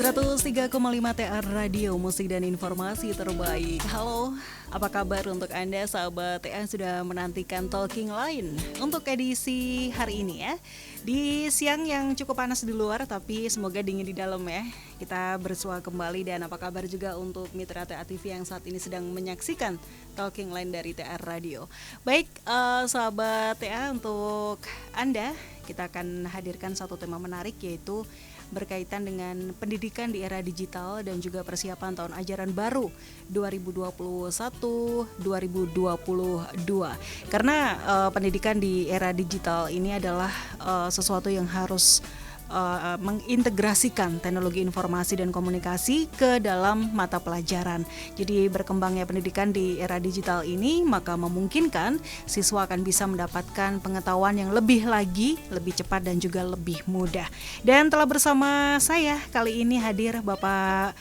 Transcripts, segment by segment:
103,5 TR Radio, musik dan informasi terbaik. Halo, apa kabar untuk Anda sahabat TR sudah menantikan Talking Line untuk edisi hari ini ya. Di siang yang cukup panas di luar tapi semoga dingin di dalam ya. Kita bersua kembali dan apa kabar juga untuk mitra TA TV yang saat ini sedang menyaksikan Talking Line dari TR Radio. Baik, sahabat TA, untuk Anda kita akan hadirkan satu tema menarik yaitu berkaitan dengan pendidikan di era digital dan juga persiapan tahun ajaran baru 2021-2022. Karena pendidikan di era digital ini adalah sesuatu yang harus mengintegrasikan teknologi informasi dan komunikasi ke dalam mata pelajaran. Jadi berkembangnya pendidikan di era digital ini maka memungkinkan siswa akan bisa mendapatkan pengetahuan yang lebih lagi, lebih cepat dan juga lebih mudah. Dan telah bersama saya kali ini hadir Bapak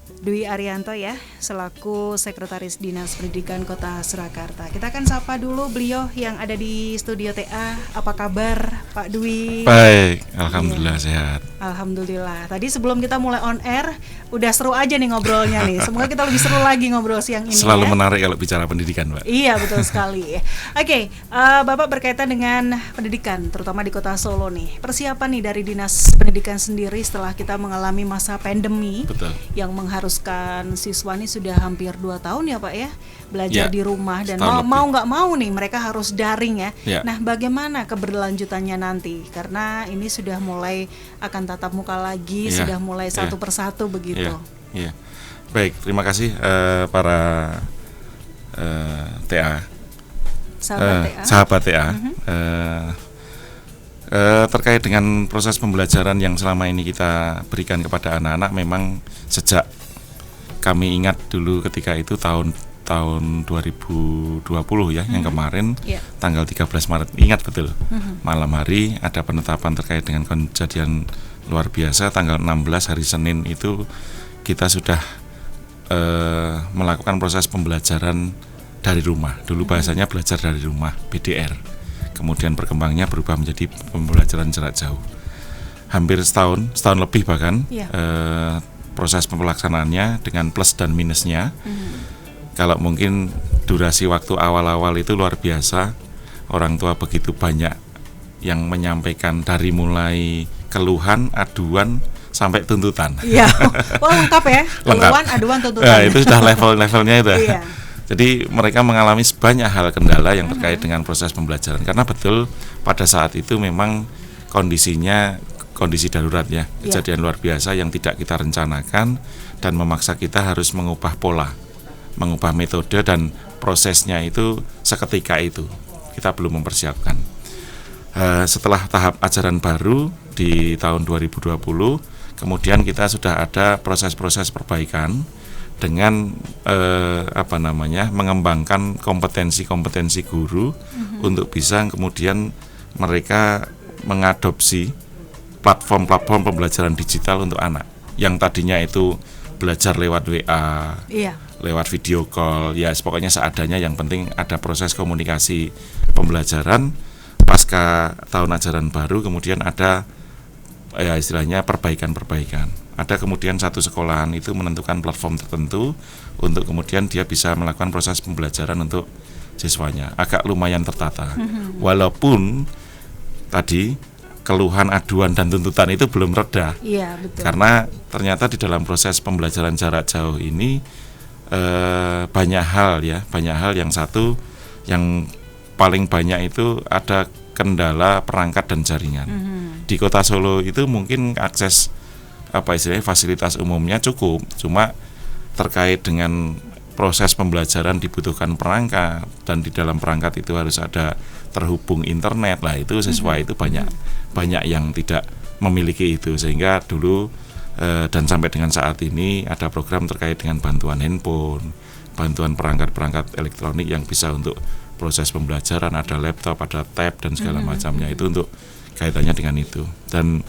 Dwi Arianto ya, selaku Sekretaris Dinas Pendidikan Kota Surakarta. Kita akan sapa dulu beliau yang ada di studio TA. Apa kabar Pak Dwi? Baik, alhamdulillah sehat. Alhamdulillah. Tadi sebelum kita mulai on air, udah seru aja nih ngobrolnya nih. Semoga kita lebih seru lagi ngobrol siang ini. Selalu ya. Menarik kalau bicara pendidikan, Pak. Iya, betul sekali. Oke, Bapak berkaitan dengan pendidikan, terutama di Kota Solo nih. Persiapan nih dari Dinas Pendidikan sendiri setelah kita mengalami masa pandemi. Betul. Yang mengharuskan siswa ini sudah hampir 2 tahun ya Pak ya, belajar di rumah dan mau nggak mau nih mereka harus daring ya. Nah, bagaimana keberlanjutannya nanti? Karena ini sudah mulai akan tatap muka lagi, sudah mulai satu persatu begitu. Baik, terima kasih para TA, sahabat TA. Terkait dengan proses pembelajaran yang selama ini kita berikan kepada anak-anak, memang sejak kami ingat dulu ketika itu tahun 2020 ya, yang kemarin tanggal 13 Maret, ingat betul, malam hari ada penetapan terkait dengan kejadian luar biasa. Tanggal 16 hari Senin itu kita sudah melakukan proses pembelajaran dari rumah. Dulu bahasanya belajar dari rumah, BDR. Kemudian berkembangnya berubah menjadi pembelajaran jarak jauh. Hampir setahun lebih bahkan proses pelaksanaannya dengan plus dan minusnya. Kalau mungkin durasi waktu awal-awal itu luar biasa, orang tua begitu banyak yang menyampaikan dari mulai keluhan, aduan sampai tuntutan. Iya, lengkap ya, keluhan, aduan, tuntutan. Nah, itu sudah levelnya itu. Iya. Jadi mereka mengalami banyak hal kendala yang terkait dengan proses pembelajaran, karena betul pada saat itu memang kondisinya kondisi darurat ya, kejadian luar biasa yang tidak kita rencanakan dan memaksa kita harus mengubah pola, mengubah metode dan prosesnya itu seketika itu. Kita belum mempersiapkan. Setelah tahap ajaran baru di tahun 2020, kemudian kita sudah ada proses-proses perbaikan dengan mengembangkan kompetensi guru untuk bisa kemudian mereka mengadopsi platform pembelajaran digital untuk anak yang tadinya itu belajar lewat WA, lewat video call, ya pokoknya seadanya, yang penting ada proses komunikasi pembelajaran. Pasca tahun ajaran baru kemudian ada istilahnya perbaikan. Ada kemudian satu sekolahan itu menentukan platform tertentu untuk kemudian dia bisa melakukan proses pembelajaran untuk siswanya. Agak lumayan tertata. Walaupun tadi keluhan, aduan dan tuntutan itu belum reda. Iya, betul. Karena ternyata di dalam proses pembelajaran jarak jauh ini banyak hal yang satu yang paling banyak itu ada kendala perangkat dan jaringan. Di Kota Solo itu mungkin akses fasilitas umumnya cukup, cuma terkait dengan proses pembelajaran dibutuhkan perangkat, dan di dalam perangkat itu harus ada terhubung internet lah, itu siswa itu banyak yang tidak memiliki itu, sehingga dulu dan sampai dengan saat ini ada program terkait dengan bantuan handphone, bantuan perangkat elektronik yang bisa untuk proses pembelajaran, ada laptop, ada tab dan segala macamnya, itu untuk kaitannya dengan itu. Dan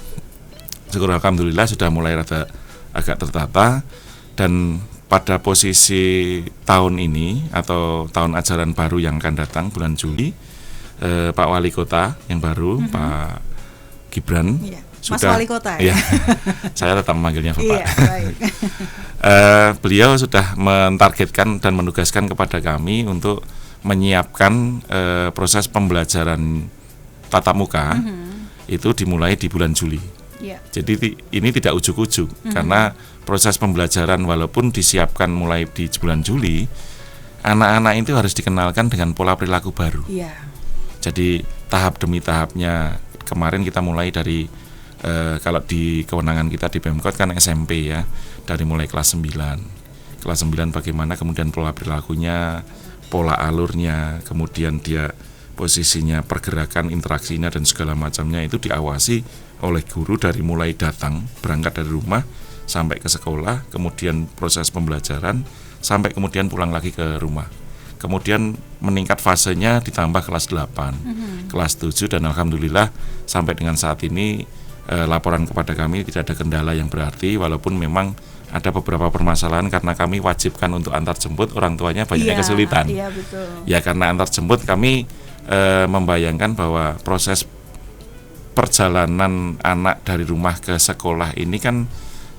syukur alhamdulillah sudah mulai agak tertata, dan pada posisi tahun ini atau tahun ajaran baru yang akan datang bulan Juli, Pak Wali Kota yang baru, Pak Gibran, Mas Wali Kota ya. Iya, saya tetap memanggilnya Bapak. Iya, baik. Beliau sudah mentargetkan dan menugaskan kepada kami untuk menyiapkan proses pembelajaran tatap muka itu dimulai di bulan Juli. Yeah. Jadi ini tidak ujuk-ujuk karena proses pembelajaran walaupun disiapkan mulai di bulan Juli, anak-anak itu harus dikenalkan dengan pola perilaku baru. Yeah. Jadi tahap demi tahapnya kemarin kita mulai dari kalau di kewenangan kita di Pemkot kan SMP ya, dari mulai kelas 9. Kelas 9 bagaimana kemudian pola perilakunya, pola alurnya, kemudian dia posisinya, pergerakan, interaksinya dan segala macamnya itu diawasi oleh guru dari mulai datang, berangkat dari rumah sampai ke sekolah, kemudian proses pembelajaran sampai kemudian pulang lagi ke rumah. Kemudian meningkat fasenya ditambah kelas 8, kelas 7 dan alhamdulillah sampai dengan saat ini laporan kepada kami tidak ada kendala yang berarti walaupun memang ada beberapa permasalahan karena kami wajibkan untuk antar jemput, orang tuanya banyak kesulitan. Iya, betul. Ya karena antar jemput kami membayangkan bahwa proses perjalanan anak dari rumah ke sekolah ini kan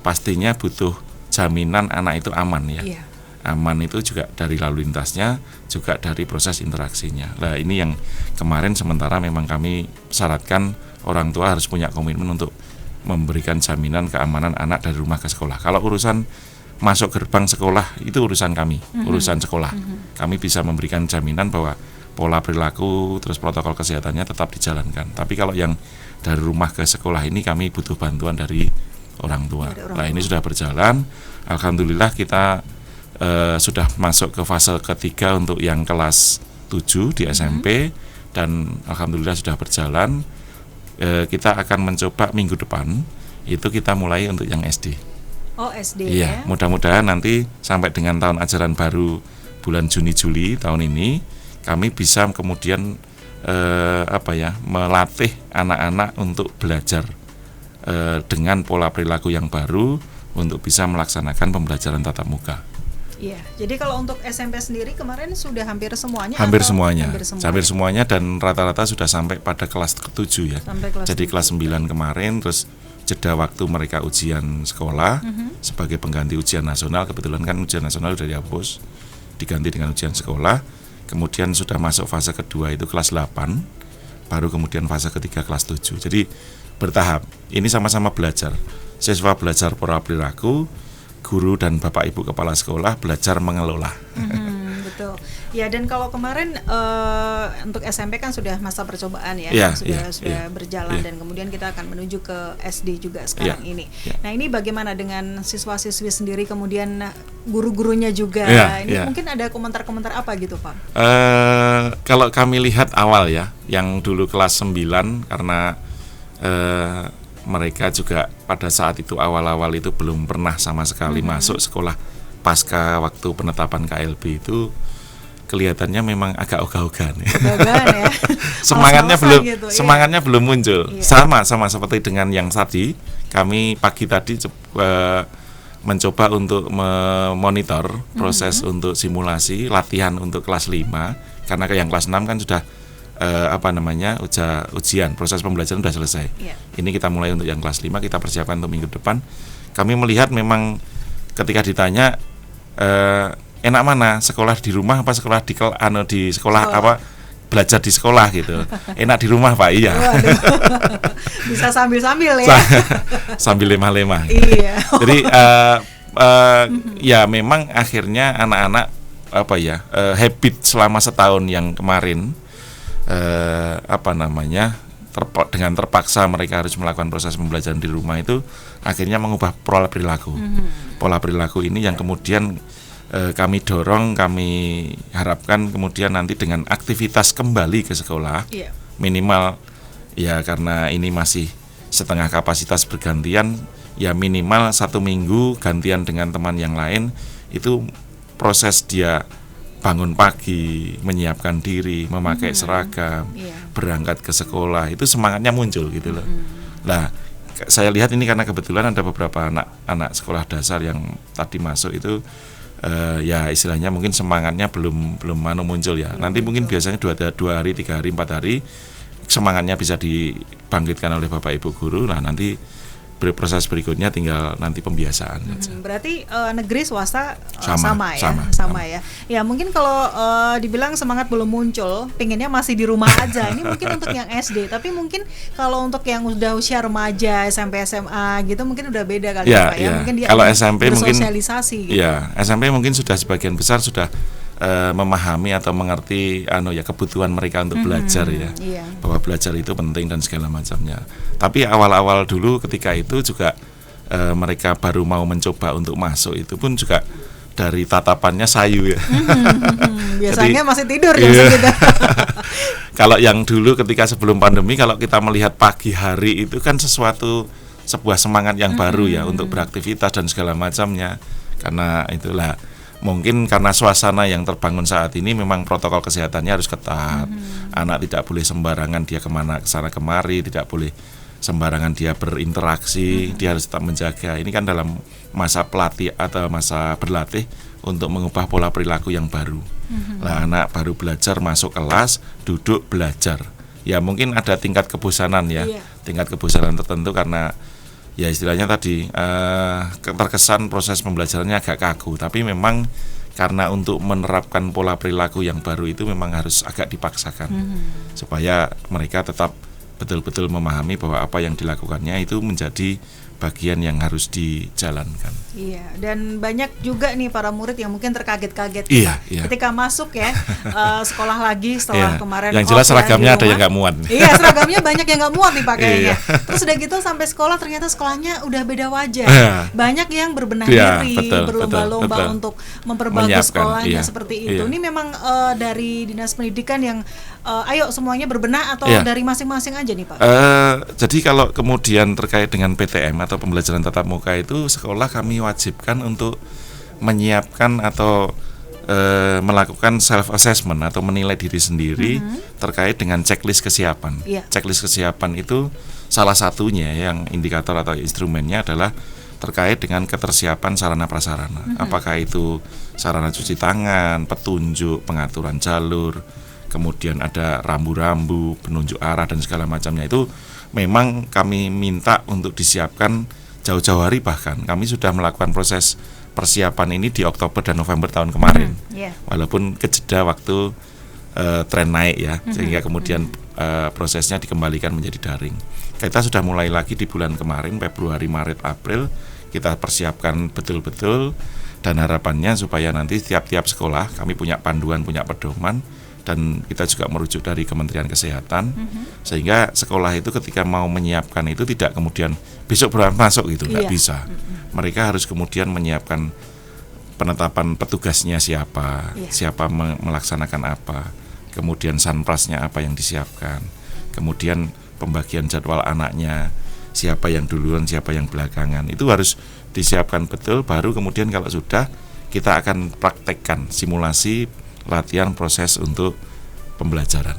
pastinya butuh jaminan anak itu aman ya. Iya. Aman itu juga dari lalu lintasnya, juga dari proses interaksinya. Nah ini yang kemarin sementara memang kami syaratkan orang tua harus punya komitmen untuk memberikan jaminan keamanan anak dari rumah ke sekolah. Kalau urusan masuk gerbang sekolah itu urusan kami, urusan sekolah. Kami bisa memberikan jaminan bahwa pola perilaku terus protokol kesehatannya tetap dijalankan. Tapi kalau yang dari rumah ke sekolah ini kami butuh bantuan dari orang tua. Nah ini sudah berjalan. Alhamdulillah kita sudah masuk ke fase ketiga untuk yang kelas 7 di SMP dan alhamdulillah sudah berjalan. Kita akan mencoba minggu depan itu kita mulai untuk yang SD. Oh SD ya. Mudah-mudahan nanti sampai dengan tahun ajaran baru bulan Juni-Juli tahun ini kami bisa kemudian melatih anak-anak untuk belajar dengan pola perilaku yang baru untuk bisa melaksanakan pembelajaran tatap muka. Iya, jadi kalau untuk SMP sendiri kemarin sudah hampir semuanya? Hampir semuanya dan rata-rata sudah sampai pada kelas ke-7 ya. Jadi kelas 9 kemarin, terus jeda waktu mereka ujian sekolah sebagai pengganti ujian nasional. Kebetulan kan ujian nasional sudah dihapus, diganti dengan ujian sekolah. Kemudian sudah masuk fase kedua itu kelas 8, baru kemudian fase ketiga kelas 7. Jadi bertahap, ini sama-sama belajar. Siswa belajar pola perilaku, guru dan bapak ibu kepala sekolah belajar mengelola. Betul. Ya dan kalau kemarin untuk SMP kan sudah masa percobaan ya, sudah berjalan dan kemudian kita akan menuju ke SD juga sekarang ini. Nah ini bagaimana dengan siswa-siswi sendiri kemudian guru-gurunya juga? Ini mungkin ada komentar-komentar apa gitu Pak? Kalau kami lihat awal ya, yang dulu kelas 9 karena mereka juga pada saat itu awal-awal itu belum pernah sama sekali masuk sekolah pasca waktu penetapan KLB itu kelihatannya memang agak ogah-ogahan ya. Semangatnya belum muncul. Sama seperti dengan yang tadi kami pagi tadi mencoba untuk memonitor proses untuk simulasi latihan untuk kelas 5 karena yang kelas 6 kan sudah ujian, proses pembelajaran sudah selesai. Ini kita mulai untuk yang kelas 5, kita persiapkan untuk minggu depan. Kami melihat memang ketika ditanya enak mana, sekolah di rumah apa sekolah di sekolah apa belajar di sekolah gitu. Enak di rumah Pak, iya. Bisa sambil-sambil ya. Sambil lemah-lemah. Iya. Jadi ya memang akhirnya anak-anak habit selama setahun yang kemarin dengan terpaksa mereka harus melakukan proses pembelajaran di rumah itu akhirnya mengubah pola perilaku. Pola perilaku ini yang kemudian kami dorong, kami harapkan kemudian nanti dengan aktivitas kembali ke sekolah minimal ya karena ini masih setengah kapasitas bergantian ya minimal 1 minggu gantian dengan teman yang lain itu proses dia bangun pagi, menyiapkan diri, memakai seragam, berangkat ke sekolah, itu semangatnya muncul gitu loh. Nah, saya lihat ini karena kebetulan ada beberapa anak sekolah dasar yang tadi masuk itu ya istilahnya mungkin semangatnya belum muncul ya. Nanti mungkin biasanya 2 hari, 3 hari, 4 hari semangatnya bisa dibangkitkan oleh Bapak Ibu guru. Nah, nanti proses berikutnya tinggal nanti pembiasaan saja. Berarti negeri swasta Sama. ya. Ya mungkin kalau dibilang semangat belum muncul, pengennya masih di rumah aja. Ini mungkin untuk yang SD, tapi mungkin kalau untuk yang udah usia remaja, SMP, SMA gitu mungkin udah beda kali Ya, Pak ya. Mungkin dia kalau SMP mungkin bersosialisasi gitu. Ya, SMP mungkin sudah sebagian besar sudah memahami atau mengerti kebutuhan mereka untuk belajar ya. Iya. Bahwa belajar itu penting dan segala macamnya. Tapi awal-awal dulu ketika itu juga mereka baru mau mencoba untuk masuk itu pun juga dari tatapannya sayu ya. Biasanya masih tidur ya iya. segitu. Kalau yang dulu ketika sebelum pandemi, kalau kita melihat pagi hari itu kan sebuah semangat yang baru ya untuk beraktivitas dan segala macamnya. Karena itulah mungkin karena suasana yang terbangun saat ini memang protokol kesehatannya harus ketat. Anak tidak boleh sembarangan dia kesana kemari, tidak boleh sembarangan dia berinteraksi, dia harus tetap menjaga. Ini kan dalam masa pelatih atau masa berlatih untuk mengubah pola perilaku yang baru. Lah anak baru belajar masuk kelas, duduk belajar. Ya mungkin ada tingkat kebosanan ya, tingkat kebosanan tertentu karena ya istilahnya tadi terkesan proses pembelajarannya agak kaku, tapi memang karena untuk menerapkan pola perilaku yang baru itu memang harus agak dipaksakan supaya mereka tetap betul-betul memahami bahwa apa yang dilakukannya itu menjadi bagian yang harus dijalankan. Iya, dan banyak juga nih para murid yang mungkin terkaget-kaget iya. ketika masuk ya sekolah lagi setelah kemarin. Yang jelas seragamnya ada yang nggak muat. Iya, seragamnya banyak yang nggak muat nih pakainya. Iya. Terus udah gitu sampai sekolah ternyata sekolahnya udah beda wajah. Banyak yang berbenah diri, berlomba-lomba untuk memperbagus sekolahnya seperti itu. Ini memang dari Dinas Pendidikan yang ayo semuanya berbenah atau dari masing-masing aja nih Pak? Jadi kalau kemudian terkait dengan PTM atau pembelajaran tatap muka itu sekolah kami wajibkan untuk menyiapkan atau melakukan self assessment atau menilai diri sendiri terkait dengan checklist kesiapan. Checklist kesiapan itu salah satunya yang indikator atau instrumennya adalah terkait dengan ketersiapan sarana prasarana. Apakah itu sarana cuci tangan, petunjuk, pengaturan jalur, kemudian ada rambu-rambu, penunjuk arah dan segala macamnya itu memang kami minta untuk disiapkan jauh-jauh hari, bahkan kami sudah melakukan proses persiapan ini di Oktober dan November tahun kemarin. Walaupun kejeda waktu tren naik ya, sehingga kemudian prosesnya dikembalikan menjadi daring. Kita sudah mulai lagi di bulan kemarin, Februari, Maret, April, kita persiapkan betul-betul dan harapannya supaya nanti tiap-tiap sekolah kami punya panduan, punya pedoman, dan kita juga merujuk dari Kementerian Kesehatan sehingga sekolah itu ketika mau menyiapkan itu tidak kemudian besok masuk gitu, nggak bisa. Mereka harus kemudian menyiapkan penetapan petugasnya siapa, siapa melaksanakan apa, kemudian sanprasnya apa yang disiapkan, kemudian pembagian jadwal anaknya, siapa yang duluan, siapa yang belakangan, itu harus disiapkan betul. Baru kemudian kalau sudah kita akan praktekkan simulasi latihan proses untuk pembelajaran.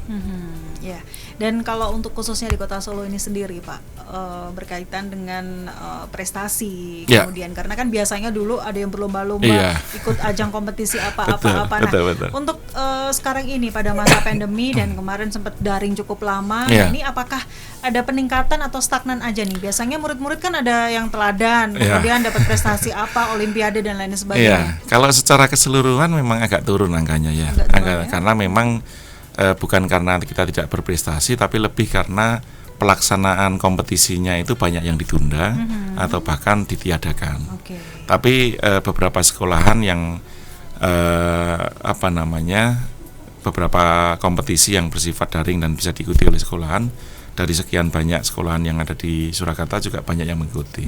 Dan kalau untuk khususnya di Kota Solo ini sendiri Pak, berkaitan dengan prestasi kemudian karena kan biasanya dulu ada yang berlomba-lomba ikut ajang kompetisi apa-apa. Betul. Untuk sekarang ini pada masa pandemi dan kemarin sempat daring cukup lama, ini apakah ada peningkatan atau stagnan aja nih? Biasanya murid-murid kan ada yang teladan, kemudian dapat prestasi apa, olimpiade dan lain sebagainya. Kalau secara keseluruhan memang agak turun angkanya ya. Karena memang bukan karena kita tidak berprestasi, tapi lebih karena pelaksanaan kompetisinya itu banyak yang ditunda atau bahkan ditiadakan. Tapi beberapa sekolahan yang beberapa kompetisi yang bersifat daring dan bisa diikuti oleh sekolahan, dari sekian banyak sekolahan yang ada di Surakarta juga banyak yang mengikuti.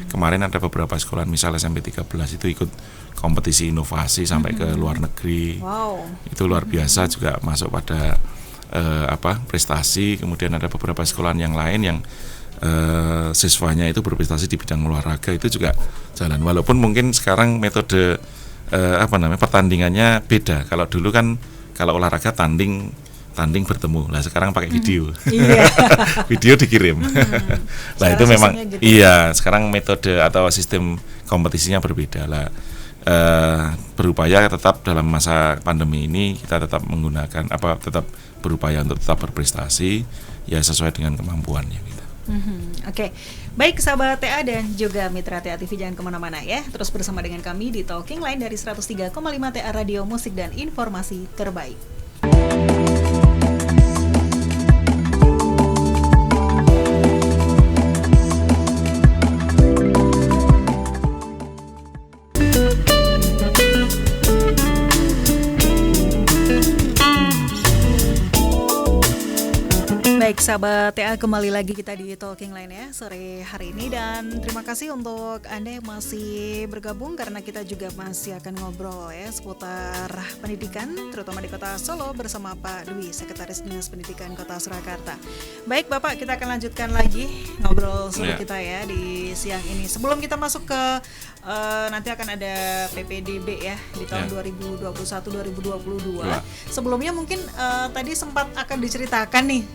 Kemarin ada beberapa sekolahan misalnya SMP 13 itu ikut kompetisi inovasi sampai ke luar negeri. Itu luar biasa, juga masuk pada prestasi. Kemudian ada beberapa sekolahan yang lain yang siswanya itu berprestasi di bidang olahraga, itu juga jalan. Walaupun mungkin sekarang metode pertandingannya beda. Kalau dulu kan kalau olahraga tanding bertemu. Lah sekarang pakai video. Video dikirim. Nah itu memang gitu. Sekarang metode atau sistem kompetisinya berbeda lah. Berupaya tetap dalam masa pandemi ini kita tetap menggunakan tetap berupaya untuk tetap berprestasi. ya sesuai dengan kemampuannya gitu. Oke. Baik sahabat TA dan juga mitra TA TV, jangan kemana-mana ya. Terus bersama dengan kami di Talking Line dari 103,5 TA Radio Musik dan Informasi Terbaik. Baik sahabat TA, kembali lagi kita di Talking Line ya sore hari ini, dan terima kasih untuk Anda yang masih bergabung karena kita juga masih akan ngobrol ya seputar pendidikan terutama di Kota Solo bersama Pak Dwi, Sekretaris Dinas Pendidikan Kota Surakarta. Baik Bapak, kita akan lanjutkan lagi ngobrol seru kita ya di siang ini. Sebelum kita masuk ke nanti akan ada PPDB ya di tahun 2021-2022. Sebelumnya mungkin tadi sempat akan diceritakan nih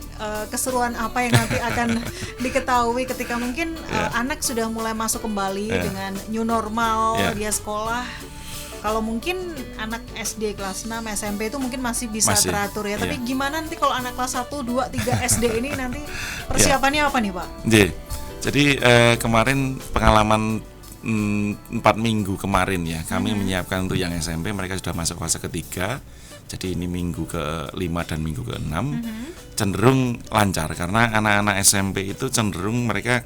keseruan apa yang nanti akan diketahui ketika mungkin anak sudah mulai masuk kembali dengan new normal dia sekolah. Kalau mungkin anak SD kelas 6, SMP itu mungkin masih bisa teratur ya. Tapi gimana nanti kalau anak kelas 1, 2, 3 SD ini nanti persiapannya apa nih Pak? Jadi kemarin pengalaman 4 minggu kemarin ya, kami menyiapkan untuk yang SMP, mereka sudah masuk fase ketiga. Jadi ini minggu ke-5 dan minggu ke-6 cenderung lancar karena anak-anak SMP itu cenderung mereka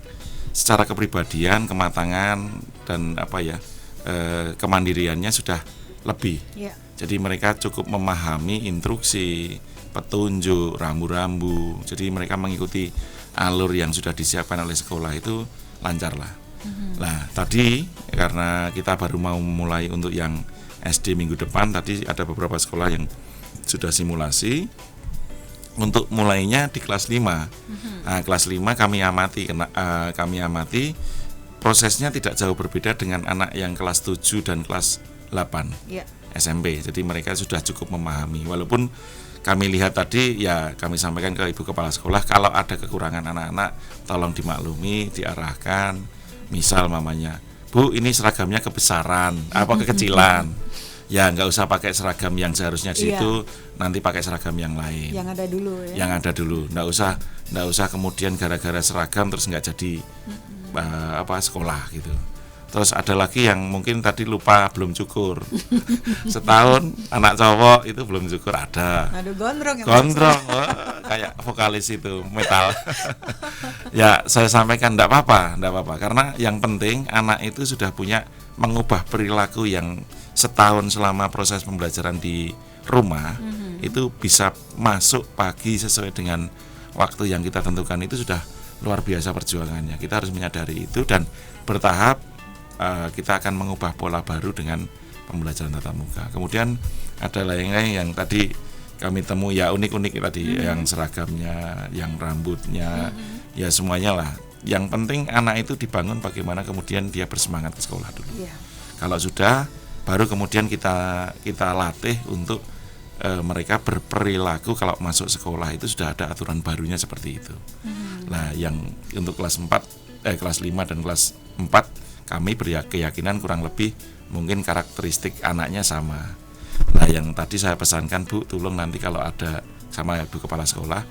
secara kepribadian, kematangan dan kemandiriannya sudah lebih. Jadi mereka cukup memahami instruksi, petunjuk, rambu-rambu. Jadi mereka mengikuti alur yang sudah disiapkan oleh sekolah itu lancar lah. Nah tadi karena kita baru mau mulai untuk yang SD minggu depan, tadi ada beberapa sekolah yang sudah simulasi untuk mulainya di kelas 5. Nah, kelas 5 kami amati prosesnya tidak jauh berbeda dengan anak yang kelas 7 dan kelas 8 SMP. Jadi mereka sudah cukup memahami. Walaupun kami lihat tadi ya kami sampaikan ke Ibu Kepala Sekolah kalau ada kekurangan anak-anak tolong dimaklumi, diarahkan. Misal mamanya, Bu ini seragamnya kebesaran, kekecilan. Ya nggak usah pakai seragam yang seharusnya di situ, nanti pakai seragam yang lain. Yang ada dulu ya. Yang ada dulu, nggak usah kemudian gara-gara seragam terus nggak jadi sekolah gitu. Terus ada lagi yang mungkin tadi lupa belum cukur. Setahun anak cowok itu belum cukur ada. Aduh gondrong ya. Gondrong, kayak vokalis itu metal. Ya saya sampaikan enggak apa-apa karena yang penting anak itu sudah punya mengubah perilaku yang setahun selama proses pembelajaran di rumah itu bisa masuk pagi sesuai dengan waktu yang kita tentukan, itu sudah luar biasa perjuangannya. Kita harus menyadari itu dan bertahap kita akan mengubah pola baru dengan pembelajaran tatap muka. Kemudian ada lain-lain yang tadi kami temui ya unik-unik tadi, yang seragamnya, yang rambutnya, ya semuanya lah. Yang penting anak itu dibangun bagaimana kemudian dia bersemangat ke sekolah dulu. Kalau sudah, baru kemudian kita latih untuk mereka berperilaku kalau masuk sekolah itu sudah ada aturan barunya seperti itu. Nah, yang untuk kelas 5 dan kelas 4 kami berkeyakinan kurang lebih mungkin karakteristik anaknya sama. Nah, yang tadi saya pesankan Bu, tolong nanti kalau ada sama Ibu Kepala Sekolah,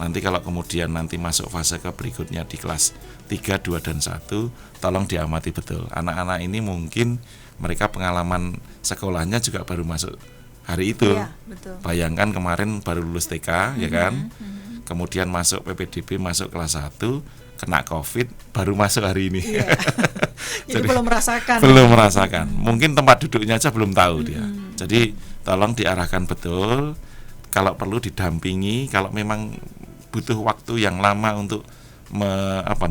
nanti kalau kemudian nanti masuk fase ke berikutnya di kelas 3, 2, dan 1, tolong diamati betul. Anak-anak ini mungkin mereka pengalaman sekolahnya juga baru masuk hari itu. Betul. Bayangkan kemarin baru lulus TK, ya kan? Kemudian masuk PPDB, masuk kelas 1, kena COVID, baru masuk hari ini. Jadi belum merasakan. Belum merasakan. Mungkin tempat duduknya aja belum tahu dia. Jadi tolong diarahkan betul. Kalau perlu didampingi, kalau memang butuh waktu yang lama untuk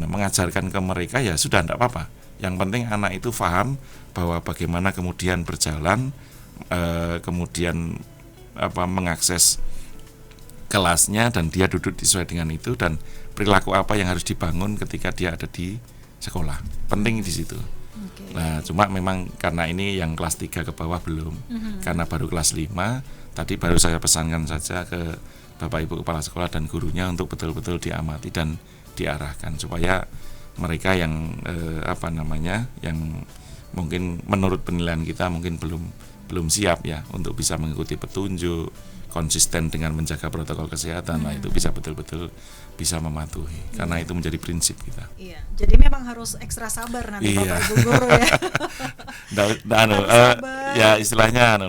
mengajarkan ke mereka ya sudah, tidak apa-apa. Yang penting anak itu paham bahwa bagaimana kemudian berjalan, kemudian mengakses kelasnya dan dia duduk sesuai dengan itu, dan perilaku apa yang harus dibangun ketika dia ada di sekolah. Penting di situ. Nah, cuma memang karena ini yang kelas 3 ke bawah belum. Karena baru kelas 5, tadi baru saya pesankan saja ke Bapak Ibu Kepala Sekolah dan gurunya untuk betul-betul diamati dan diarahkan supaya mereka yang yang mungkin menurut penilaian kita mungkin belum belum siap ya untuk bisa mengikuti petunjuk, konsisten dengan menjaga protokol kesehatan, nah itu bisa betul-betul bisa mematuhi, karena itu menjadi prinsip kita. Iya, jadi memang harus ekstra sabar nanti Bapak Ibu guru ya. Ya istilahnya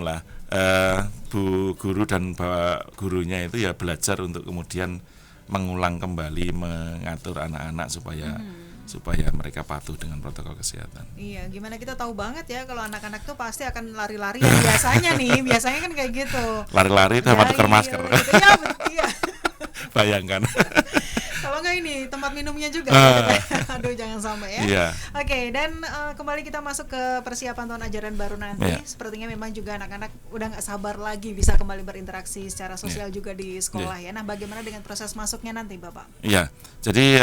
Bu guru dan Bapak gurunya itu ya belajar untuk kemudian mengulang kembali, mengatur anak-anak supaya mereka patuh dengan protokol kesehatan. Iya, gimana kita tahu banget ya kalau anak-anak tuh pasti akan lari-lari ya, biasanya kan kayak gitu. Lari-lari sama tukar masker. Gitu. Ya, iya. Bayangkan. Kalau nggak ini tempat minumnya juga. Aduh, jangan sampai ya. Iya. Oke, dan kembali kita masuk ke persiapan tahun ajaran baru nanti. Iya. Sepertinya memang juga anak-anak udah nggak sabar lagi bisa kembali berinteraksi secara sosial juga di sekolah ya. Nah, bagaimana dengan proses masuknya nanti, Bapak? Iya. Jadi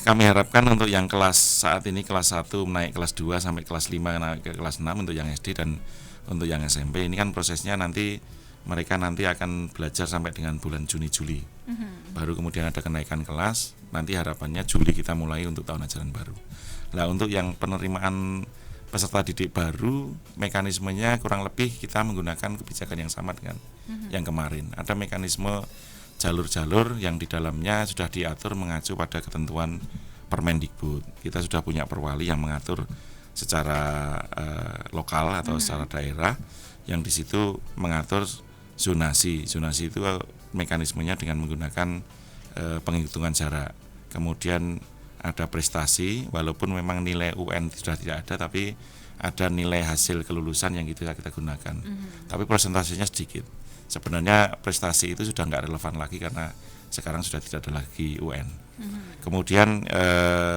kami harapkan untuk yang kelas saat ini kelas 1 naik kelas 2 sampai kelas 5 naik ke kelas 6 untuk yang SD dan untuk yang SMP ini kan prosesnya nanti mereka nanti akan belajar sampai dengan bulan Juni-Juli. Baru kemudian ada kenaikan kelas, nanti harapannya Juli kita mulai untuk tahun ajaran baru. Nah, untuk yang penerimaan peserta didik baru, mekanismenya kurang lebih kita menggunakan kebijakan yang sama dengan yang kemarin. Ada mekanisme jalur-jalur yang di dalamnya sudah diatur mengacu pada ketentuan Permendikbud. Kita sudah punya perwali yang mengatur secara lokal atau secara daerah, yang di situ mengatur zonasi. Zonasi itu mekanismenya dengan menggunakan penghitungan jarak. Kemudian ada prestasi, walaupun memang nilai UN sudah tidak ada, tapi ada nilai hasil kelulusan yang kita gunakan. Tapi persentasenya sedikit. Sebenarnya prestasi itu sudah nggak relevan lagi karena sekarang sudah tidak ada lagi UN. Kemudian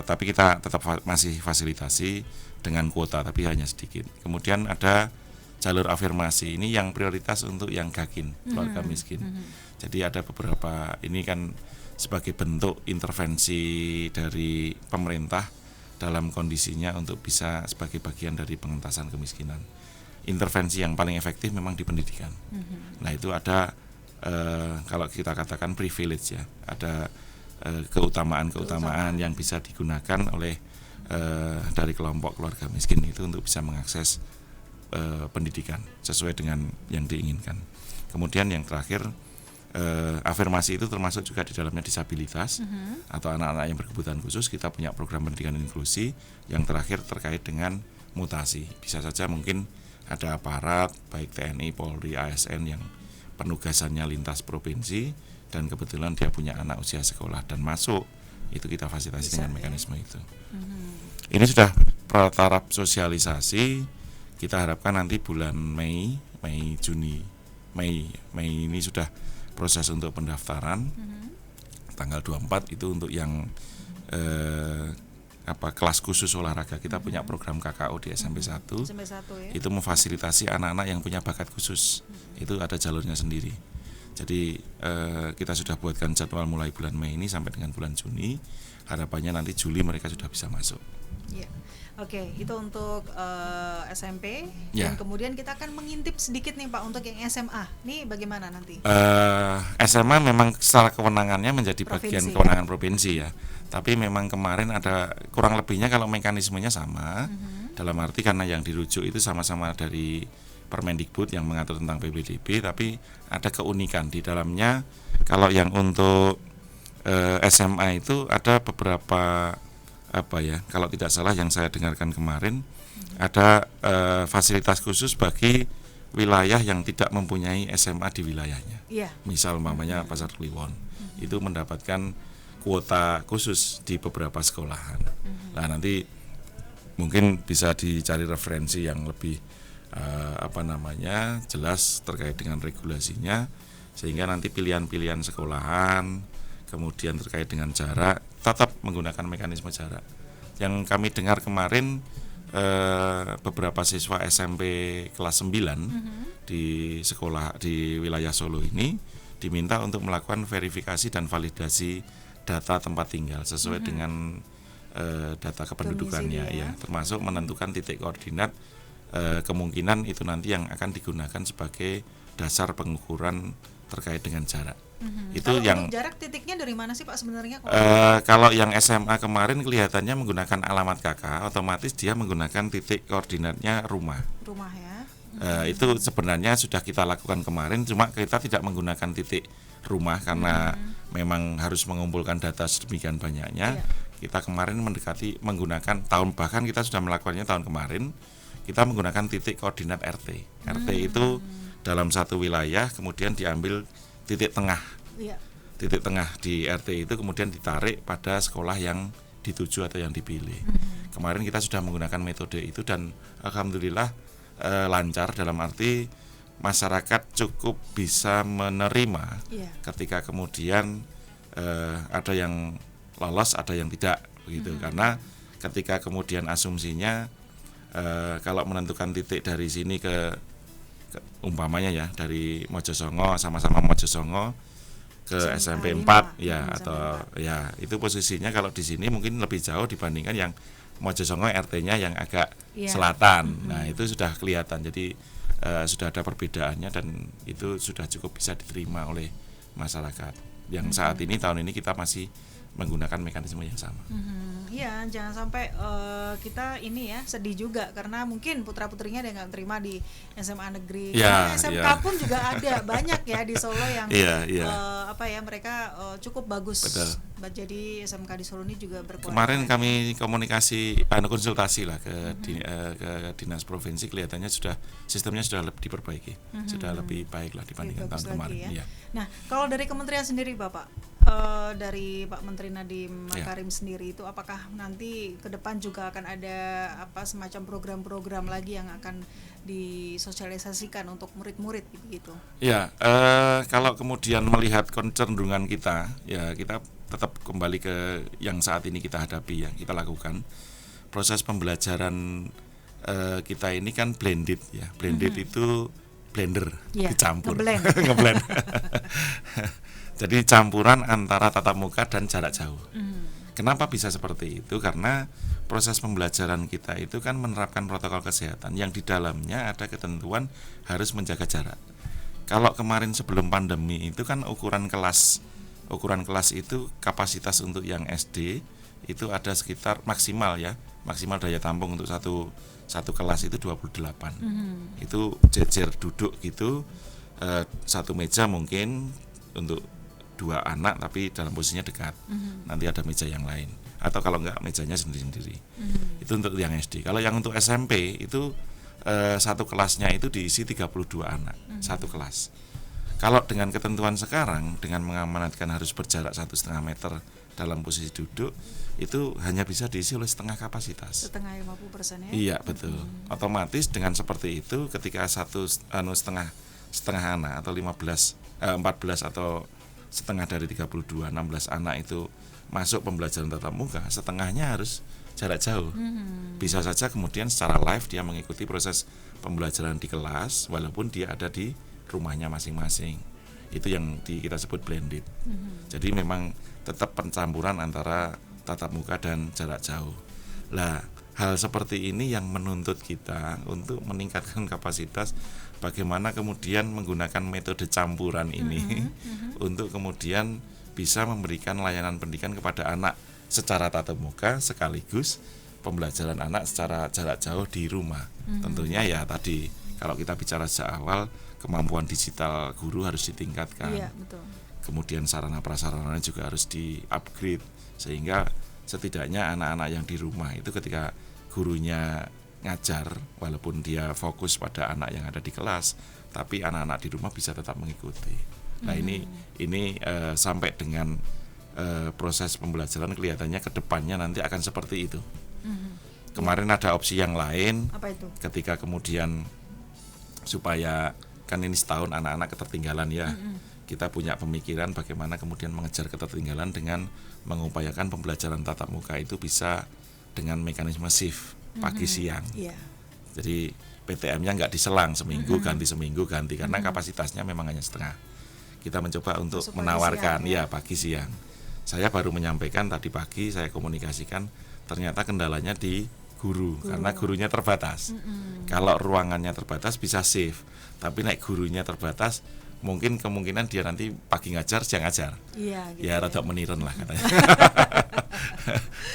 tapi kita tetap masih fasilitasi dengan kuota, tapi hanya sedikit. Kemudian ada jalur afirmasi, ini yang prioritas untuk yang gakin, keluarga miskin. Jadi ada beberapa, ini kan sebagai bentuk intervensi dari pemerintah dalam kondisinya untuk bisa sebagai bagian dari pengentasan kemiskinan. Intervensi yang paling efektif memang di pendidikan. Nah itu ada kalau kita katakan privilege ya, ada keutamaan yang bisa digunakan oleh dari kelompok keluarga miskin itu untuk bisa mengakses pendidikan sesuai dengan yang diinginkan. Kemudian yang terakhir afirmasi itu termasuk juga di dalamnya disabilitas atau anak-anak yang berkebutuhan khusus. Kita punya program pendidikan inklusi. Yang terakhir terkait dengan mutasi. Bisa saja mungkin ada aparat baik TNI, Polri, ASN yang penugasannya lintas provinsi dan kebetulan dia punya anak usia sekolah dan masuk, itu kita fasilitasi dengan mekanisme itu. Ini sudah taraf sosialisasi. Kita harapkan nanti bulan Mei ini sudah proses untuk pendaftaran. Tanggal 24 itu untuk yang kelas khusus olahraga. Kita punya program KKO di SMP 1. Ya? Itu memfasilitasi anak-anak yang punya bakat khusus. Itu ada jalurnya sendiri. Jadi kita sudah buatkan jadwal mulai bulan Mei ini sampai dengan bulan Juni. Harapannya nanti Juli mereka sudah bisa masuk. Yeah. Oke, itu untuk SMP. Ya. Dan kemudian kita akan mengintip sedikit nih Pak untuk yang SMA. Nih bagaimana nanti? SMA memang secara kewenangannya menjadi Provinsi, bagian kewenangan provinsi ya. Tapi memang kemarin ada kurang lebihnya kalau mekanismenya sama. Dalam arti karena yang dirujuk itu sama-sama dari Permendikbud yang mengatur tentang PPDB, tapi ada keunikan di dalamnya. Kalau yang untuk SMA itu ada beberapa kalau tidak salah yang saya dengarkan kemarin ada fasilitas khusus bagi wilayah yang tidak mempunyai SMA di wilayahnya. Misal umpamanya Pasar Kliwon itu mendapatkan kuota khusus di beberapa sekolahan. Nah nanti mungkin bisa dicari referensi yang lebih jelas terkait dengan regulasinya, sehingga nanti pilihan-pilihan sekolahan kemudian terkait dengan jarak tetap menggunakan mekanisme jarak. Yang kami dengar kemarin beberapa siswa SMP kelas 9 di sekolah di wilayah Solo ini diminta untuk melakukan verifikasi dan validasi data tempat tinggal sesuai dengan data kependudukannya ya, termasuk menentukan titik koordinat. Kemungkinan itu nanti yang akan digunakan sebagai dasar pengukuran terkait dengan jarak. Itu kalau yang jarak titiknya dari mana sih Pak sebenarnya? Kalau yang SMA kemarin kelihatannya menggunakan alamat KK, otomatis dia menggunakan titik koordinatnya rumah ya. Itu sebenarnya sudah kita lakukan kemarin, cuma kita tidak menggunakan titik rumah karena memang harus mengumpulkan data sedemikian banyaknya. Kita kemarin menggunakan bahkan kita sudah melakukannya tahun kemarin, kita menggunakan titik koordinat RT. RT itu dalam satu wilayah kemudian diambil titik tengah. Titik tengah di RT itu kemudian ditarik pada sekolah yang dituju atau yang dipilih. Kemarin kita sudah menggunakan metode itu dan alhamdulillah lancar, dalam arti masyarakat cukup bisa menerima ketika kemudian ada yang lolos, ada yang tidak begitu. Karena ketika kemudian asumsinya kalau menentukan titik dari sini ke umpamanya ya dari Mojosongo, sama-sama Mojosongo ke SMP 4 ya, atau ya itu posisinya kalau di sini mungkin lebih jauh dibandingkan yang Mojosongo RT-nya yang agak selatan. Nah, itu sudah kelihatan. Jadi sudah ada perbedaannya dan itu sudah cukup bisa diterima oleh masyarakat. Yang saat ini tahun ini kita masih menggunakan mekanisme yang sama. Iya, jangan sampai kita ini ya sedih juga karena mungkin putra-putrinya ada yang nggak terima di SMA negeri. Karena SMK pun juga ada banyak ya di Solo yang mereka cukup bagus. Betul. Jadi SMK di Solo ini juga berkualitas. Kemarin kami komunikasi, konsultasi lah ke dinas provinsi, kelihatannya sistemnya sudah lebih diperbaiki, sudah lebih baik lah dibandingkan tahun kemarin. Ya. Nah, kalau dari kementerian sendiri Bapak, dari Pak Menteri Nadiem Makarim sendiri itu apakah nanti ke depan juga akan ada semacam program-program lagi yang akan disosialisasikan untuk murid-murid gitu? Ya, kalau kemudian melihat kecenderungan kita, ya kita tetap kembali ke yang saat ini kita hadapi, yang kita lakukan. Proses pembelajaran kita ini kan blended ya. Blended itu blender, dicampur, ngeblend. Jadi campuran antara tatap muka dan jarak jauh. Kenapa bisa seperti itu? Karena proses pembelajaran kita itu kan menerapkan protokol kesehatan yang di dalamnya ada ketentuan harus menjaga jarak. Kalau kemarin sebelum pandemi itu kan ukuran kelas itu kapasitas untuk yang SD itu ada sekitar maksimal daya tampung untuk satu kelas itu 28. Itu jejer duduk gitu, satu meja mungkin untuk 2 anak tapi dalam posisinya dekat. Nanti ada meja yang lain atau kalau enggak mejanya sendiri-sendiri. Itu untuk yang SD. Kalau yang untuk SMP itu satu kelasnya itu diisi 32 anak satu kelas. Kalau dengan ketentuan sekarang dengan mengamanatkan harus berjarak 1,5 meter dalam posisi duduk itu hanya bisa diisi oleh setengah kapasitas. Setengah 50% ya? Iya betul. Otomatis dengan seperti itu ketika setengah anak atau 14 atau setengah dari 32, 16 anak itu masuk pembelajaran tatap muka, setengahnya harus jarak jauh. Bisa saja kemudian secara live dia mengikuti proses pembelajaran di kelas walaupun dia ada di rumahnya masing-masing. Itu yang kita sebut blended. Jadi memang tetap pencampuran antara tatap muka dan jarak jauh. Lah, hal seperti ini yang menuntut kita untuk meningkatkan kapasitas bagaimana kemudian menggunakan metode campuran ini untuk kemudian bisa memberikan layanan pendidikan kepada anak secara tatap muka sekaligus pembelajaran anak secara jarak jauh di rumah. Tentunya ya tadi kalau kita bicara sejak awal kemampuan digital guru harus ditingkatkan. Iya, betul. Kemudian sarana prasarananya juga harus di-upgrade sehingga setidaknya anak-anak yang di rumah itu ketika gurunya ngajar walaupun dia fokus pada anak yang ada di kelas tapi anak-anak di rumah bisa tetap mengikuti. Nah ini sampai dengan proses pembelajaran kelihatannya ke depannya nanti akan seperti itu. Kemarin ada opsi yang lain. Apa itu? Ketika kemudian supaya kan ini setahun anak-anak ketertinggalan ya. Kita punya pemikiran bagaimana kemudian mengejar ketertinggalan dengan mengupayakan pembelajaran tatap muka itu bisa dengan mekanisme shift pagi siang. Jadi PTM-nya nggak diselang seminggu ganti karena kapasitasnya memang hanya setengah. Kita mencoba untuk menawarkan pagi siang. Saya baru menyampaikan tadi pagi saya komunikasikan ternyata kendalanya di guru. Karena gurunya terbatas. Kalau ruangannya terbatas bisa shift, tapi naik gurunya terbatas mungkin kemungkinan dia nanti pagi ngajar siang ngajar. Iya, gitu ya rada meniren lah katanya.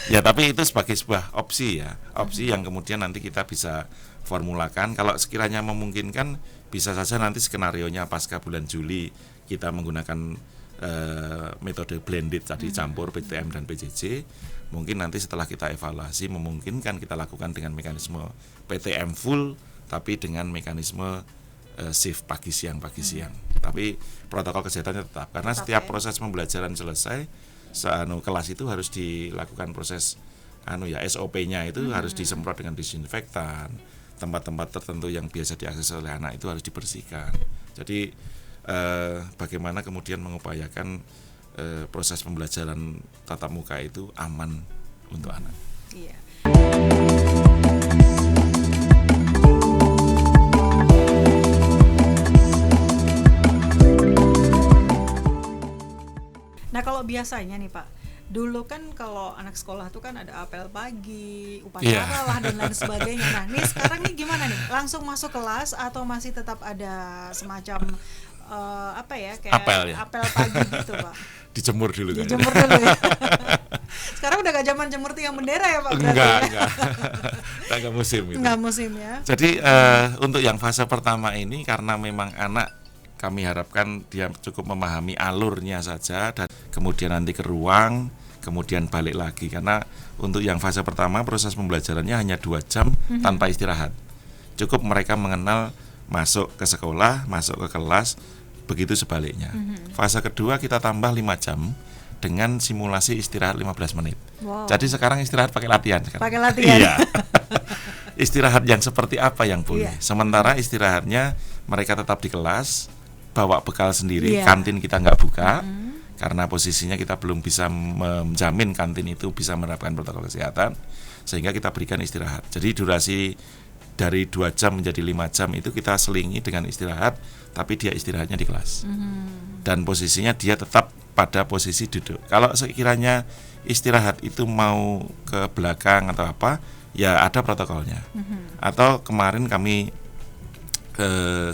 Ya tapi Tapi itu sebagai sebuah opsi ya, opsi yang kemudian nanti kita bisa formulakan. Kalau sekiranya memungkinkan, bisa saja nanti skenarionya pasca bulan Juli kita menggunakan metode blended tadi, campur PTM dan PJJ. Mungkin nanti setelah kita evaluasi memungkinkan kita lakukan dengan mekanisme PTM full, tapi dengan mekanisme shift pagi siang. Tapi protokol kesehatannya tetap, karena setiap proses pembelajaran selesai, kelas itu harus dilakukan proses SOP-nya itu harus disemprot dengan disinfektan. Tempat-tempat tertentu yang biasa diakses oleh anak itu harus dibersihkan. Jadi bagaimana kemudian mengupayakan proses pembelajaran tatap muka itu aman untuk anak. Iya. Nah, kalau biasanya nih Pak, dulu kan kalau anak sekolah tuh kan ada apel pagi, upacara lah dan lain sebagainya. Nah, nih sekarang nih gimana nih? Langsung masuk kelas atau masih tetap ada semacam kayak apel pagi gitu Pak? Dijemur dulu kan? Dijemur dulu ya. Sekarang udah gak zaman jemur tiang bendera ya Pak? Enggak musim gitu. Enggak musim ya. Jadi untuk yang fase pertama ini, karena memang anak, kami harapkan dia cukup memahami alurnya saja dan kemudian nanti ke ruang, kemudian balik lagi. Karena untuk yang fase pertama proses pembelajarannya hanya 2 jam tanpa istirahat. Cukup mereka mengenal masuk ke sekolah, masuk ke kelas, begitu sebaliknya. Fase kedua kita tambah 5 jam dengan simulasi istirahat 15 menit. Wow. Jadi sekarang istirahat pakai latihan. Pakai latihan. Iya. Istirahat yang seperti apa yang boleh. Sementara istirahatnya mereka tetap di kelas, bawa bekal sendiri, kantin kita nggak buka, karena posisinya kita belum bisa menjamin kantin itu bisa menerapkan protokol kesehatan, sehingga kita berikan istirahat. Jadi durasi dari 2 jam menjadi 5 jam itu kita selingi dengan istirahat, tapi dia istirahatnya di kelas. Dan posisinya dia tetap pada posisi duduk. Kalau sekiranya istirahat itu mau ke belakang atau apa, ya ada protokolnya. Atau kemarin kami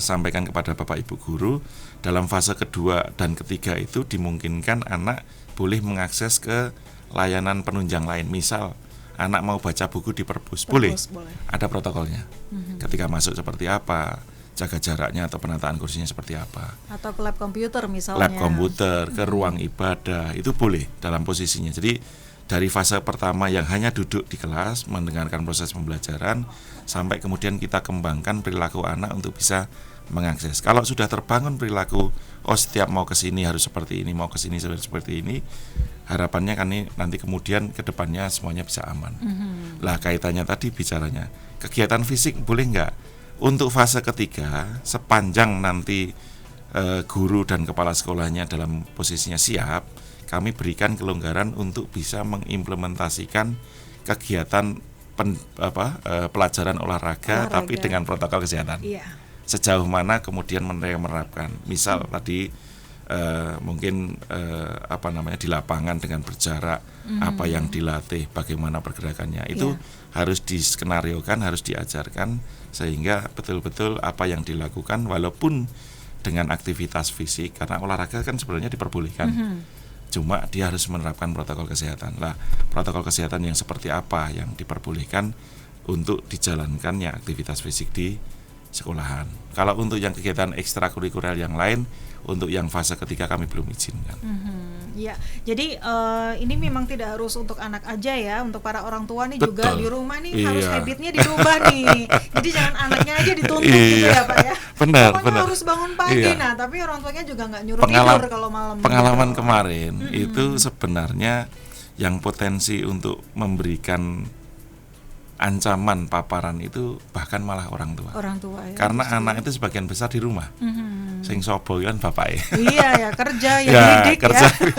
sampaikan kepada Bapak Ibu guru, dalam fase kedua dan ketiga itu dimungkinkan anak boleh mengakses ke layanan penunjang lain. Misal anak mau baca buku di perpus, boleh. Ada protokolnya. Ketika masuk seperti apa, jaga jaraknya atau penataan kursinya seperti apa. Atau ke lab komputer misalnya. Lab komputer, ke ruang ibadah, itu boleh dalam posisinya. Jadi dari fase pertama yang hanya duduk di kelas mendengarkan proses pembelajaran, sampai kemudian kita kembangkan perilaku anak untuk bisa mengakses. Kalau sudah terbangun perilaku, setiap mau ke sini harus seperti ini, mau ke sini seperti ini, harapannya kan nanti kemudian ke depannya semuanya bisa aman. Lah kaitannya tadi bicaranya, kegiatan fisik boleh nggak? Untuk fase ketiga, sepanjang nanti guru dan kepala sekolahnya dalam posisinya siap, kami berikan kelonggaran untuk bisa mengimplementasikan kegiatan pelajaran olahraga tapi dengan protokol kesehatan. Sejauh mana kemudian mereka menerapkan. Misal tadi mungkin di lapangan dengan berjarak, apa yang dilatih, bagaimana pergerakannya, itu harus diskenariokan, harus diajarkan, sehingga betul-betul apa yang dilakukan walaupun dengan aktivitas fisik, karena olahraga kan sebenarnya diperbolehkan. Cuma dia harus menerapkan protokol kesehatan. Lah, protokol kesehatan yang seperti apa yang diperbolehkan untuk dijalankannya aktivitas fisik di sekolahan. Kalau untuk yang kegiatan ekstrakurikuler yang lain, untuk yang fase ketiga kami belum izinkan. Ya, jadi ini memang tidak harus untuk anak aja ya, untuk para orang tua nih. Betul. Juga di rumah nih harus habitnya dirubah nih. Jadi jangan anaknya aja dituntut gitu ya Pak ya. Benar. Harus bangun pagi, nah tapi orang tuanya juga nggak nyuruh tidur kalau malam. Pengalaman gitu. Kemarin itu sebenarnya yang potensi untuk memberikan ancaman paparan itu bahkan malah orang tua. Ya, karena anak itu sebagian besar di rumah. Sing sobo kan bapaknya. Iya ya, kerja didik kerja. Ya.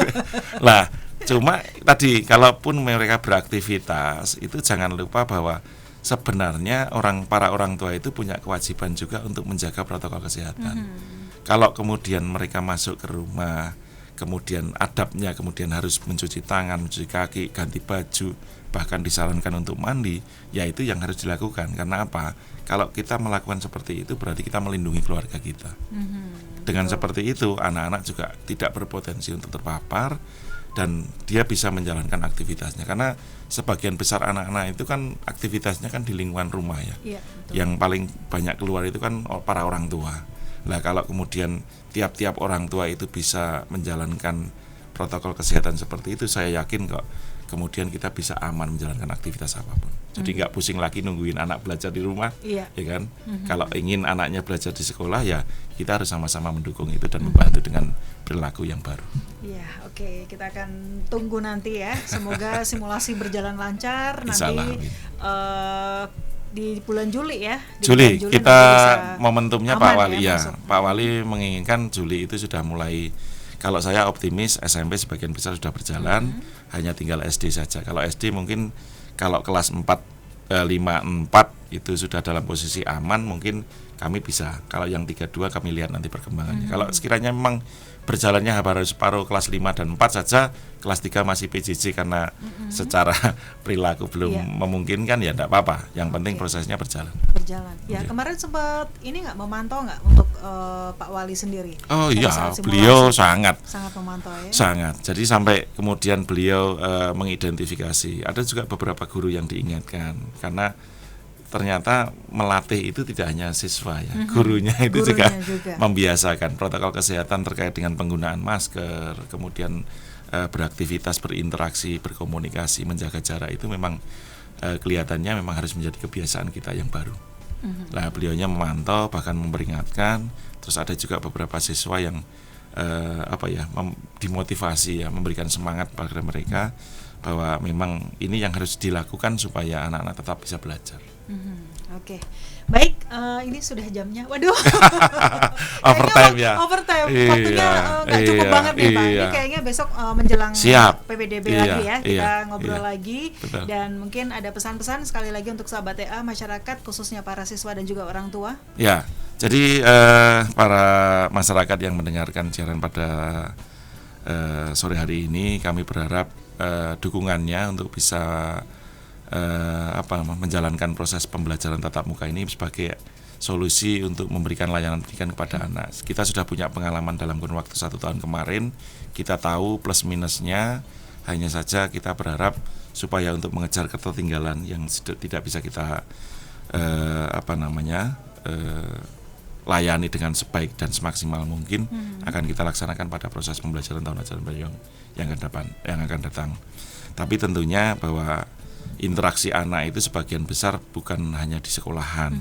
Lah, cuma tadi kalaupun mereka beraktivitas itu jangan lupa bahwa sebenarnya para orang tua itu punya kewajiban juga untuk menjaga protokol kesehatan. Kalau kemudian mereka masuk ke rumah, kemudian adabnya kemudian harus mencuci tangan, mencuci kaki, ganti baju, bahkan disarankan untuk mandi, ya itu yang harus dilakukan. Karena apa? Kalau kita melakukan seperti itu berarti kita melindungi keluarga kita. Dengan seperti itu anak-anak juga tidak berpotensi untuk terpapar, dan dia bisa menjalankan aktivitasnya, karena sebagian besar anak-anak itu kan aktivitasnya kan di lingkungan rumah ya. Iya, betul. Yang paling banyak keluar itu kan para orang tua. Nah, kalau kemudian tiap-tiap orang tua itu bisa menjalankan protokol kesehatan seperti itu, saya yakin kok kemudian kita bisa aman menjalankan aktivitas apapun. Jadi nggak pusing lagi nungguin anak belajar di rumah, ya kan? Kalau ingin anaknya belajar di sekolah, ya kita harus sama-sama mendukung itu dan membantu dengan perilaku yang baru. Iya, oke, kita akan tunggu nanti ya. Semoga simulasi berjalan lancar Insyaallah, nanti. Di bulan Juli ya. Juli kita momentumnya Pak Wali ya. Masuk. Pak Wali menginginkan Juli itu sudah mulai. Kalau saya optimis SMP sebagian besar sudah berjalan, hanya tinggal SD saja. Kalau SD mungkin kalau kelas 4, 5, 4 itu sudah dalam posisi aman, mungkin kami bisa. Kalau yang 3, 2 kami lihat nanti perkembangannya. Kalau sekiranya memang berjalannya baru separuh kelas 5 dan 4 saja, kelas 3 masih PJJ karena secara perilaku belum memungkinkan, ya tidak apa-apa. Yang penting prosesnya berjalan. Ya, kemarin sempat ini nggak memantau nggak untuk Pak Wali sendiri? Oh iya, beliau sangat memantau ya. Sangat. Jadi sampai kemudian beliau mengidentifikasi. Ada juga beberapa guru yang diingatkan, karena ternyata melatih itu tidak hanya siswa ya, gurunya juga membiasakan protokol kesehatan terkait dengan penggunaan masker, kemudian beraktivitas, berinteraksi, berkomunikasi, menjaga jarak itu memang kelihatannya memang harus menjadi kebiasaan kita yang baru. Nah, beliaunya memantau, bahkan memperingatkan. Terus ada juga beberapa siswa yang dimotivasi ya, memberikan semangat pada mereka bahwa memang ini yang harus dilakukan supaya anak-anak tetap bisa belajar. Oke. Baik, ini sudah jamnya. Waduh. Overtime ya. Overtime. Waktunya nggak cukup banget nih Pak. Ini kayaknya besok menjelang PPDB lagi ya. Kita ngobrol lagi. Betul. Dan mungkin ada pesan-pesan sekali lagi untuk sahabat TA, masyarakat khususnya para siswa dan juga orang tua. Ya. Jadi para masyarakat yang mendengarkan siaran pada sore hari ini, kami berharap dukungannya untuk bisa menjalankan proses pembelajaran tatap muka ini sebagai solusi untuk memberikan layanan pendidikan kepada anak. Kita sudah punya pengalaman dalam kurun waktu 1 tahun kemarin, kita tahu plus minusnya. Hanya saja kita berharap supaya untuk mengejar ketertinggalan yang tidak bisa kita layani dengan sebaik dan semaksimal mungkin, akan kita laksanakan pada proses pembelajaran tahun ajaran yang akan datang. Tapi tentunya bahwa interaksi anak itu sebagian besar bukan hanya di sekolahan.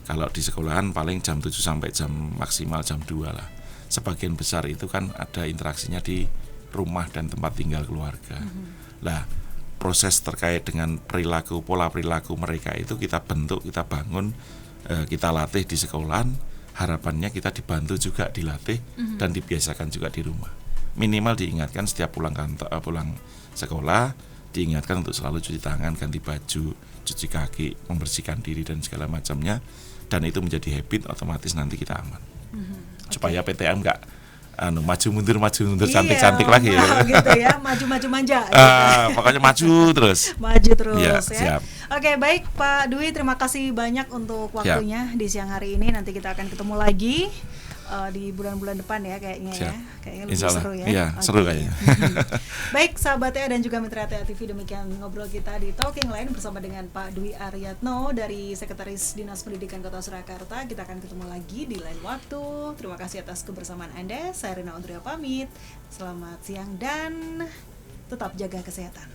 Kalau di sekolahan paling jam 7 sampai jam maksimal jam 2 lah. Sebagian besar itu kan ada interaksinya di rumah dan tempat tinggal keluarga. Lah, proses terkait dengan pola perilaku mereka itu kita bentuk, kita bangun, kita latih di sekolahan. Harapannya kita dibantu juga dilatih dan dibiasakan juga di rumah. Minimal diingatkan setiap pulang sekolah, diingatkan untuk selalu cuci tangan, ganti baju, cuci kaki, membersihkan diri dan segala macamnya, dan itu menjadi habit, otomatis nanti kita aman. Supaya PTM enggak maju mundur cantik-cantik lagi ya. Gitu ya, maju manja. Pokoknya maju terus. Maju terus ya. Siap. Oke, baik Pak Dwi, terima kasih banyak untuk waktunya di siang hari ini. Nanti kita akan ketemu lagi di bulan-bulan depan ya kayaknya. Siap. Ya. Kayaknya lebih Insyaallah. seru ya. Iya, seru kayaknya. Baik, sahabat TA dan juga mitra TA TV, demikian ngobrol kita di Talking Line bersama dengan Pak Dwi Aryatno dari Sekretaris Dinas Pendidikan Kota Surakarta. Kita akan ketemu lagi di lain waktu. Terima kasih atas kebersamaan Anda. Saya Rina Andrea pamit. Selamat siang dan tetap jaga kesehatan.